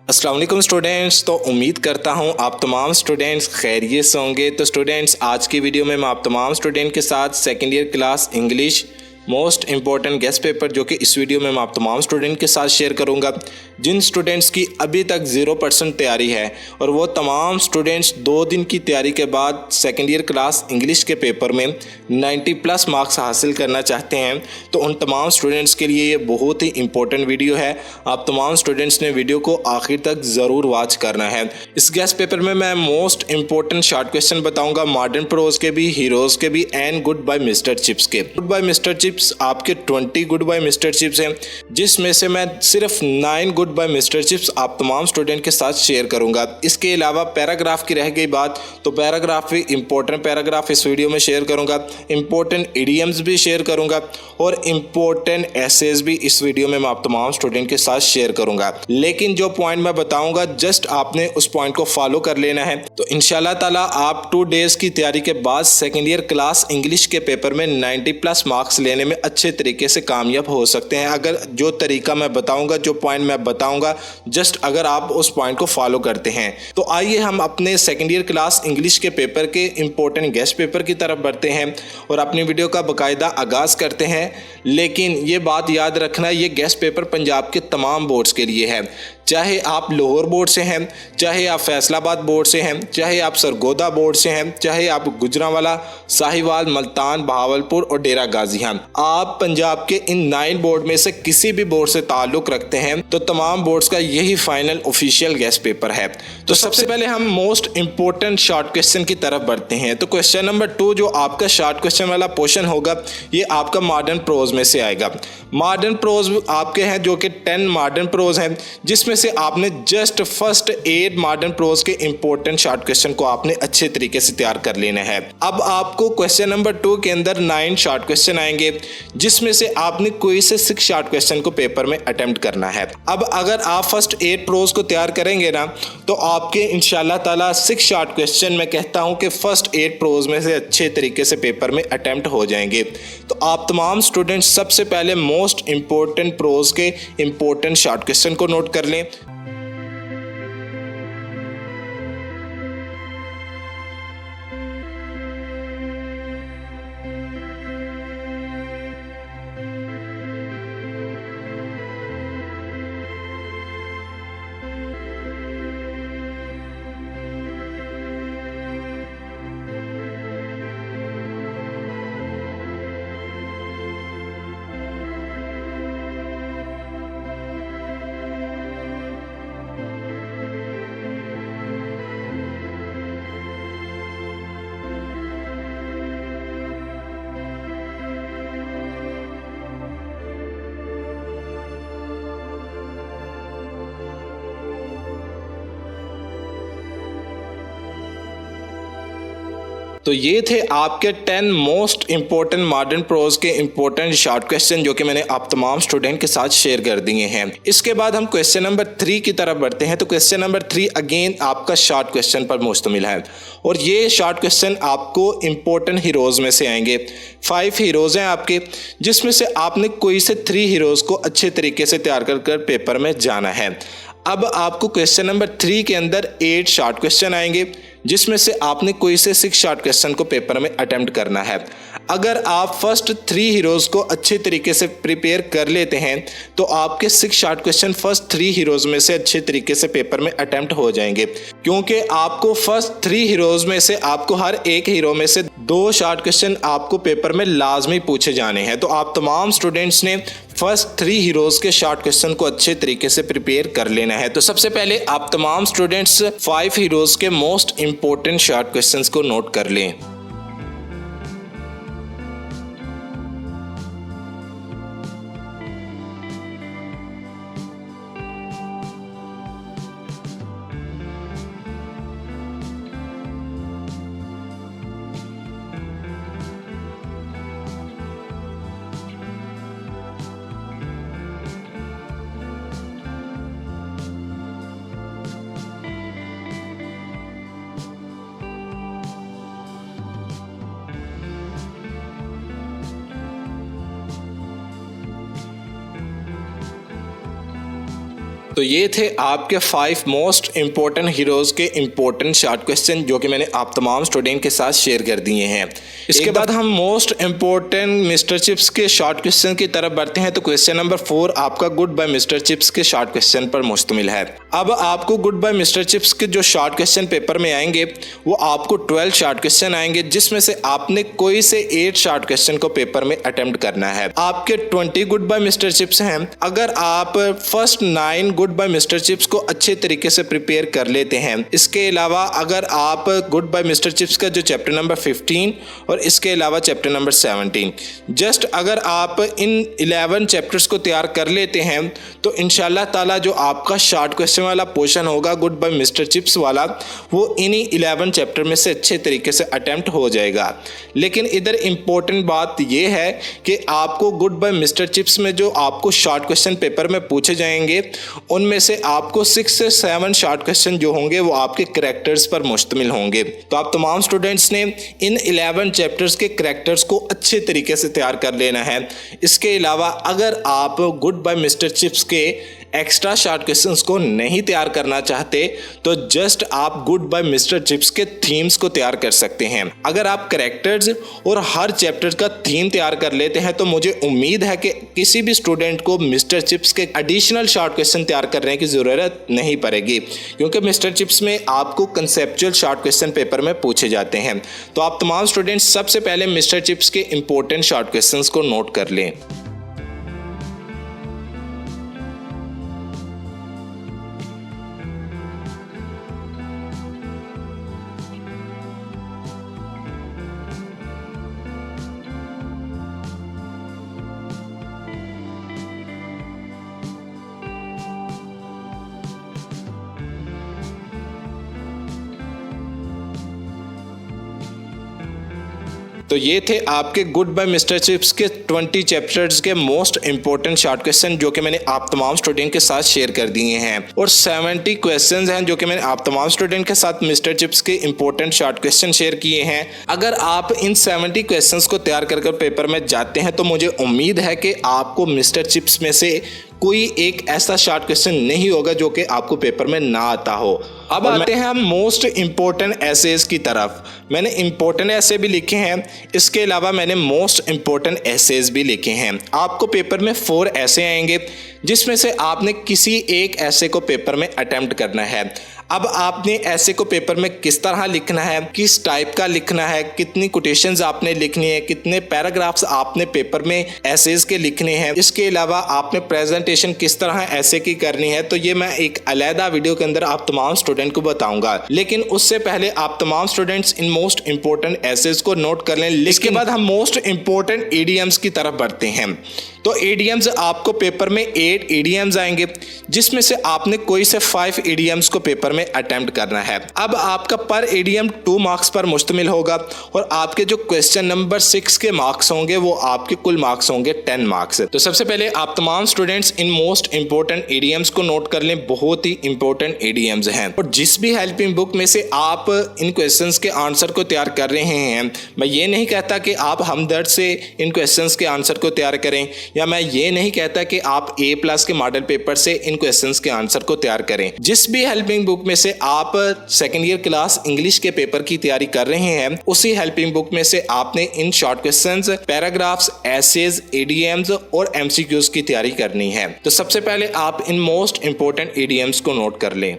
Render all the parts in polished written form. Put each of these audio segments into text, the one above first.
अस्सलाम वालेकुम स्टूडेंट्स। तो उम्मीद करता हूं आप तमाम स्टूडेंट्स खैरियत से होंगे। तो स्टूडेंट्स, आज की वीडियो में मैं आप तमाम स्टूडेंट के साथ second year class English most important guest paper जो कि इस वीडियो में मैं आप तमाम स्टूडेंट के साथ शेयर करूंगा, जिन स्टूडेंट्स की अभी तक 0% तैयारी है और वो तमाम स्टूडेंट्स 2 दिन की तैयारी के बाद सेकेंड ईयर क्लास इंग्लिश के पेपर में 90+ मार्क्स हासिल करना चाहते हैं। तो उन तमाम स्टूडेंट्स के लिए ये बहुत ही इंपॉर्टेंट वीडियो है। आप तमाम स्टूडेंट्स ने वीडियो को आखिर तक ज़रूर वॉच करना है। इस गेस्ट पेपर में मैं मोस्ट इंपॉर्टेंट शॉर्ट क्वेश्चन बताऊंगा, मॉडर्न प्रोज के भी, हीरोज़ के भी and good bye Mr Chips के। गुड बाय मिस्टर चिप्स आपके 20 गुड बाय मिस्टर चिप्स हैं, जिसमें से मैं सिर्फ 9 गुड बाय मिस्टर चिप्स आप तमाम स्टूडेंट के साथ शेयर करूंगा। इसके अलावा पैराग्राफ की रह गई बात, तो पैराग्राफ भी इंपॉर्टेंट पैराग्राफ इस वीडियो में शेयर करूंगा, इंपॉर्टेंट इडियम्स भी शेयर करूंगा और इंपॉर्टेंट एसेज भी इस वीडियो में मैं आप तमाम स्टूडेंट के साथ शेयर करूंगा। लेकिन जो पॉइंट मैं बताऊंगा जस्ट आपने उस पॉइंट को फॉलो कर लेना है। तो इंशाल्लाह ताला आप 2 डेज की तैयारी के बाद सेकेंड ईयर क्लास इंग्लिश के पेपर में 90+ मार्क्स लेने में अच्छे तरीके से कामयाब हो सकते हैं, अगर जो तरीका मैं बताऊंगा, जो पॉइंट मैं बताऊंगा, जस्ट अगर आप उस पॉइंट को फॉलो करते हैं। तो आइए हम अपने सेकेंड ईयर क्लास इंग्लिश के पेपर के इंपॉर्टेंट गेस्ट पेपर की तरफ बढ़ते हैं और अपनी वीडियो का बाकायदा आगाज़ करते हैं। लेकिन ये बात याद रखना, ये गेस्ट पेपर पंजाब के तमाम बोर्ड्स के लिए है, चाहे आप लाहौर बोर्ड से हैं, चाहे आप फैसलाबाद बोर्ड से हैं, चाहे आप सरगोदा बोर्ड से हैं, चाहे आप गुजरांवाला, साहिवाल, मुल्तान, बहावलपुर और डेरा गाजी हैं। आप पंजाब के इन 9 बोर्ड में से किसी भी बोर्ड से ताल्लुक रखते हैं तो तमाम बोर्ड्स का यही फाइनल ऑफिशियल गेस्ट पेपर है। तो सबसे पहले हम मोस्ट इंपॉर्टेंट शॉर्ट क्वेश्चन की तरफ बढ़ते हैं। तो क्वेश्चन नंबर 2 जो आपका शॉर्ट क्वेश्चन वाला पोर्शन होगा, ये आपका मॉडर्न प्रोज में से आएगा। मॉडर्न प्रोज आपके हैं जो कि 10 मॉडर्न प्रोज हैं, जिसमें से आपने जस्ट फर्स्ट 8 मॉडर्न प्रोज के इंपॉर्टेंट शॉर्ट क्वेश्चन को आपने अच्छे तरीके से तैयार कर लेना है। अब आपको क्वेश्चन नंबर 2 के अंदर 9 शॉर्ट क्वेश्चन आएंगे, जिसमें से आपने कोई से 6 शॉर्ट क्वेश्चन को पेपर में अटेम्प्ट करना है। अब अगर आप फर्स्ट 8 प्रोज को तैयार करेंगे ना, तो आपके इंशाल्लाह ताला 6 शॉर्ट क्वेश्चन मैं कहता हूं कि फर्स्ट 8 प्रोज में से अच्छे तरीके से पेपर में अटेम्प्ट हो जाएंगे। तो आप तमाम स्टूडेंट सबसे पहले मोस्ट इंपॉर्टेंट प्रोज के इंपॉर्टेंट शॉर्ट क्वेश्चन को नोट कर लें। तो ये थे आपके 10 मोस्ट इंपॉर्टेंट मॉडर्न प्रोज के इंपॉर्टेंट शॉर्ट क्वेश्चन जो कि मैंने आप तमाम स्टूडेंट के साथ शेयर कर दिए हैं। इसके बाद हम क्वेश्चन नंबर 3 की तरफ बढ़ते हैं। तो क्वेश्चन नंबर 3 अगेन आपका शॉर्ट क्वेश्चन पर मुश्तमिल है और ये शॉर्ट क्वेश्चन आपको इंपॉर्टेंट हीरोज़ में से आएंगे। 5 हीरोज़ हैं आपके, जिसमें से आपने कोई से 3 हीरोज़ को अच्छे तरीके से तैयार कर पेपर में जाना है। अब आपको क्वेश्चन नंबर 3 के अंदर 8 शॉर्ट क्वेश्चन आएंगे, जिसमें से आपने कोई से 6 शॉर्ट क्वेश्चन को पेपर में अटेम्प्ट करना है। अगर आप फर्स्ट 3 हीरोज़ को अच्छे तरीके से प्रिपेयर कर लेते हैं तो आपके 6 शॉर्ट क्वेश्चन फर्स्ट 3 हीरोज़ में से अच्छे तरीके से पेपर में अटेम्प्ट हो जाएंगे, क्योंकि आपको फर्स्ट 3 हीरोज़ में से आपको हर एक हीरो में से 2 शॉर्ट क्वेश्चन आपको पेपर में लाजमी पूछे जाने हैं। तो आप तमाम स्टूडेंट्स ने फर्स्ट 3 हीरोज़ के शॉर्ट क्वेश्चन को अच्छे तरीके से प्रिपेयर कर लेना है। तो सबसे पहले आप तमाम स्टूडेंट्स 5 हीरोज़ के मोस्ट इंपॉर्टेंट शॉर्ट क्वेश्चंस को नोट कर लें। तो ये थे आपके 5 मोस्ट इम्पोर्टेंट हीरोज़ के इम्पोर्टेंट शॉर्ट क्वेश्चन जो कि मैंने आप तमाम स्टूडेंट के साथ शेयर कर दिए हैं। इसके बाद हम मोस्ट इम्पोर्टेंट मिस्टर चिप्स के शॉर्ट क्वेश्चन की तरफ बढ़ते हैं। तो क्वेश्चन नंबर 4 आपका गुड बाय मिस्टर चिप्स के शॉर्ट क्वेश्चन पर मुश्तमिल है। अब आपको गुड बाय मिस्टर चिप्स के जो शॉर्ट क्वेश्चन पेपर में आएंगे वो आपको 12 शॉर्ट क्वेश्चन आएंगे, जिसमें से आपने कोई से 8 शॉर्ट क्वेश्चन को पेपर में अटेम्प्ट करना है। आपके 20 गुड बाय मिस्टर चिप्स हैं। अगर आप first 9 good bye Mr Chips को अच्छे तरीके से प्रिपेयर कर लेते हैं, इसके अलावा अगर आप गुड बाय मिस्टर चिप्स का जो चैप्टर नंबर 15 और इसके अलावा चैप्टर नंबर 17 जस्ट अगर आप इन 11 चैप्टर्स को तैयार कर लेते हैं तो इंशाल्लाह ताला जो आपका शॉर्ट क्वेश्चन वाला पोर्शन होगा गुड बाय मिस्टर चिप्स वाला वो इन्हीं 11 चैप्टर में से अच्छे तरीके से अटेम्प्ट हो जाएगा। लेकिन इधर इंपॉर्टेंट बात ये है कि आपको गुड बाय मिस्टर चिप्स में जो आपको शॉर्ट क्वेश्चन पेपर में पूछे जाएंगे उनमें से आपको 6 से 7 शॉर्ट क्वेश्चन जो होंगे वो आपके करैक्टर्स पर मुश्तमिल होंगे। तो आप तमाम स्टूडेंट्स ने इन 11 चैप्टर्स के करैक्टर्स को अच्छे तरीके से तैयार कर लेना है। इसके अलावा अगर आप गुड बाय मिस्टर चिप्स के एक्स्ट्रा शॉर्ट क्वेश्चंस को नहीं तैयार करना चाहते तो जस्ट आप गुड बाय मिस्टर चिप्स के थीम्स को तैयार कर सकते हैं। अगर आप करैक्टर्स और हर चैप्टर का थीम तैयार कर लेते हैं तो मुझे उम्मीद है कि किसी भी स्टूडेंट को मिस्टर चिप्स के एडिशनल शॉर्ट क्वेश्चन तैयार करने की ज़रूरत नहीं पड़ेगी, क्योंकि मिस्टर चिप्स में आपको कंसेप्चुअल शॉर्ट क्वेश्चन पेपर में पूछे जाते हैं। तो आप तमाम स्टूडेंट्स सबसे पहले मिस्टर चिप्स के इंपॉर्टेंट शॉर्ट क्वेश्चंस को नोट कर लें। तो ये थे आपके गुड बाय मिस्टर चिप्स के 20 चैप्टर्स के मोस्ट इंपॉर्टेंट शॉर्ट क्वेश्चन जो कि मैंने आप तमाम स्टूडेंट के साथ शेयर कर दिए हैं, और 70 क्वेश्चंस हैं जो कि मैंने आप तमाम स्टूडेंट के साथ मिस्टर चिप्स के इंपॉर्टेंट शॉर्ट क्वेश्चन शेयर किए हैं। अगर आप इन 70 क्वेश्चंस को तैयार कर पेपर में जाते हैं तो मुझे उम्मीद है कि आपको मिस्टर चिप्स में से कोई एक ऐसा शॉर्ट क्वेश्चन नहीं होगा जो कि आपको पेपर में ना आता हो। अब आते हैं हम मोस्ट इम्पोर्टेंट एसेज की तरफ। मैंने इम्पोर्टेंट ऐसे भी लिखे हैं, इसके अलावा मैंने मोस्ट इम्पोर्टेंट एसेज भी लिखे हैं। आपको पेपर में 4 ऐसे आएंगे जिसमें से आपने किसी एक ऐसे को पेपर में अटेम्प्ट करना है। अब आपने ऐसे को पेपर में किस तरह लिखना है, किस टाइप का लिखना है, कितनी कोटेशंस आपने लिखनी है, कितने पैराग्राफ्स आपने पेपर में एसेज के लिखने हैं, इसके अलावा आपने प्रेजेंटेशन किस तरह ऐसे की करनी है, तो ये मैं एक अलहदा वीडियो के अंदर आप तमाम स्टूडेंट को बताऊंगा। लेकिन उससे पहले आप तमाम स्टूडेंट्स इन मोस्ट इंपोर्टेंट एसेज को नोट कर लें। इसके बाद हम मोस्ट इंपोर्टेंट ईडीएम्स की तरफ बढ़ते हैं। तो ईडीएम्स आपको पेपर में 8 ईडीएम्स आएंगे जिसमें से आपने कोई से 5 ईडीएम्स को पेपर में अटेम्प्ट करना है। अब आपका पर ईडीएम 2 मार्क्स पर मुश्तमिल होगा और आपके जो क्वेश्चन नंबर 6 के मार्क्स होंगे वो आपके कुल मार्क्स होंगे 10 मार्क्स। तो सबसे पहले आप तमाम स्टूडेंट्स इन मोस्ट इंपोर्टेंट ईडीएम्स को नोट कर लें, बहुत ही इंपोर्टेंट ईडीएम्स हैं। और जिस भी हेल्पिंग बुक में से आप इन क्वेश्चंस के आंसर को तैयार कर रहे हैं, मैं ये नहीं कहता कि आप हमदर्द से इन क्वेश्चंस के आंसर को तैयार करें, या मैं ये नहीं कहता कि आप A+ के मॉडल पेपर से इन क्वेश्चंस के आंसर को तैयार करें। जिस भी हेल्पिंग बुक में से आप सेकेंड ईयर क्लास इंग्लिश के पेपर की तैयारी कर रहे हैं, उसी हेल्पिंग बुक में से आपने इन short questions, paragraphs, essays, idioms और एमसीक्यूज की तैयारी करनी है। तो सबसे पहले आप इन मोस्ट इंपोर्टेंट ईडीएम्स को नोट कर लें।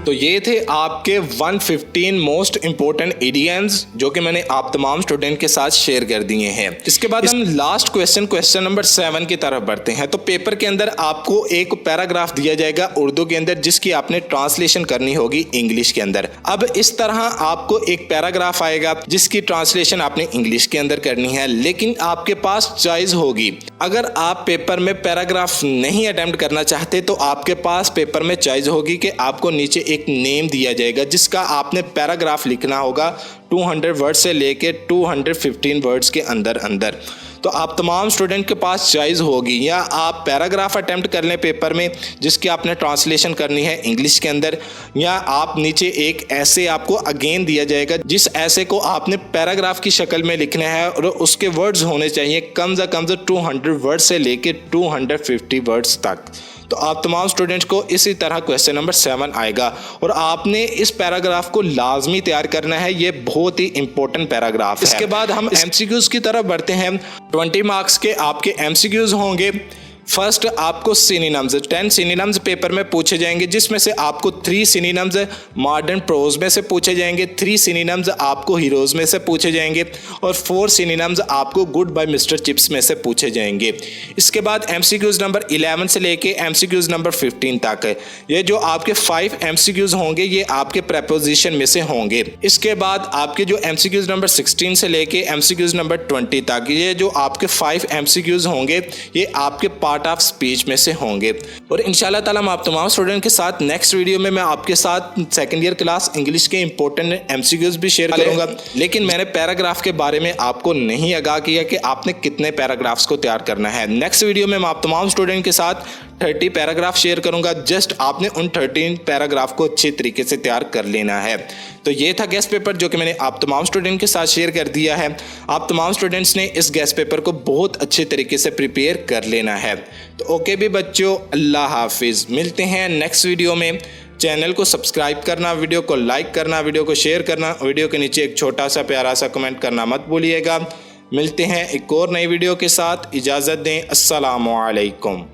तो ये थे आपके 115 मोस्ट इंपोर्टेंट इडियम्स जो कि मैंने आप तमाम स्टूडेंट के साथ शेयर कर दिए हैं। इसके बाद हम लास्ट क्वेश्चन नंबर 7 की तरफ बढ़ते हैं। तो पेपर के अंदर आपको एक पैराग्राफ दिया जाएगा उर्दू के अंदर जिसकी आपने ट्रांसलेशन करनी होगी इंग्लिश के अंदर। अब इस तरह आपको एक पैराग्राफ आएगा जिसकी ट्रांसलेशन आपने इंग्लिश के अंदर करनी है, लेकिन आपके पास चॉइस होगी। अगर आप पेपर में पैराग्राफ नहीं अटेम्प्ट करना चाहते तो आपके पास पेपर में चॉइस होगी कि आपको नीचे एक नेम दिया जाएगा जिसका आपने पैराग्राफ लिखना होगा 200 वर्ड से लेके 215 वर्ड्स के अंदर अंदर। तो आप तमाम स्टूडेंट के पास चॉइस होगी, या आप पैराग्राफ अटेम्प्ट कर लें पेपर में जिसकी आपने ट्रांसलेशन करनी है इंग्लिश के अंदर, या आप नीचे एक ऐसे आपको अगेन दिया जाएगा जिस ऐसे को आपने पैराग्राफ की शक्ल में लिखना है और उसके वर्ड्स होने चाहिए कम से कम 200 वर्ड्स से लेके 250 वर्ड्स तक। तो आप तमाम स्टूडेंट्स को इसी तरह क्वेश्चन नंबर 7 आएगा और आपने इस पैराग्राफ को लाजमी तैयार करना है। ये बहुत ही इंपॉर्टेंट पैराग्राफ है। इसके बाद हम एमसीक्यूज की तरफ बढ़ते हैं। 20 मार्क्स के आपके एमसीक्यूज होंगे। फर्स्ट आपको सिनोनिम्स 10 सिनोनिम्स पेपर में पूछे जाएंगे जिसमें से आपको 3 सिनोनिम्स मॉडर्न प्रोज में से पूछे जाएंगे, 3 सिनोनिम्स आपको हीरोज में से पूछे जाएंगे और 4 सिनोनिम्स आपको गुड बाय मिस्टर चिप्स में से पूछे जाएंगे। इसके बाद एमसीक्यूज नंबर 11 से लेके एमसीक्यूज नंबर 15 तक है। ये जो आपके 5 एमसीक्यूज होंगे ये आपके प्रेपोजिशन में से होंगे। इसके बाद आपके जो एमसीक्यूज नंबर 16 से लेके एमसीक्यूज नंबर 20 तक ये जो आपके 5 एमसीक्यूज होंगे ये आपके पार्ट ऑफ स्पीच में से होंगे। और इंशाल्लाह ताला मैं आप तमाम स्टूडेंट के साथ नेक्स्ट वीडियो में मैं आपके साथ सेकंड ईयर क्लास इंग्लिश के इंपॉर्टेंट एमसीक्यूज भी शेयर करूंगा। लेकिन मैंने पैराग्राफ के बारे में आपको नहीं आगाह किया कि आपने कितने पैराग्राफ्स को तैयार करना है। नेक्स्ट वीडियो में मैं आप तमाम स्टूडेंट के साथ 30 पैराग्राफ शेयर करूंगा। जस्ट आपने उन 13 पैराग्राफ को अच्छे तरीके से तैयार कर लेना है। तो ये था गेस्ट पेपर जो कि मैंने आप तमाम स्टूडेंट के साथ शेयर कर दिया है। आप तमाम स्टूडेंट्स ने इस गेस्ट पेपर को बहुत अच्छे तरीके से प्रिपेयर कर लेना है। तो ओके भी बच्चों, अल्लाह हाफिज़। मिलते हैं नेक्स्ट वीडियो में। चैनल को सब्सक्राइब करना, वीडियो को लाइक करना, वीडियो को शेयर करना, वीडियो के नीचे एक छोटा सा प्यारा सा कमेंट करना मत भूलिएगा। मिलते हैं एक और नई वीडियो के साथ। इजाज़त दें। अस्सलामु अलैकुम।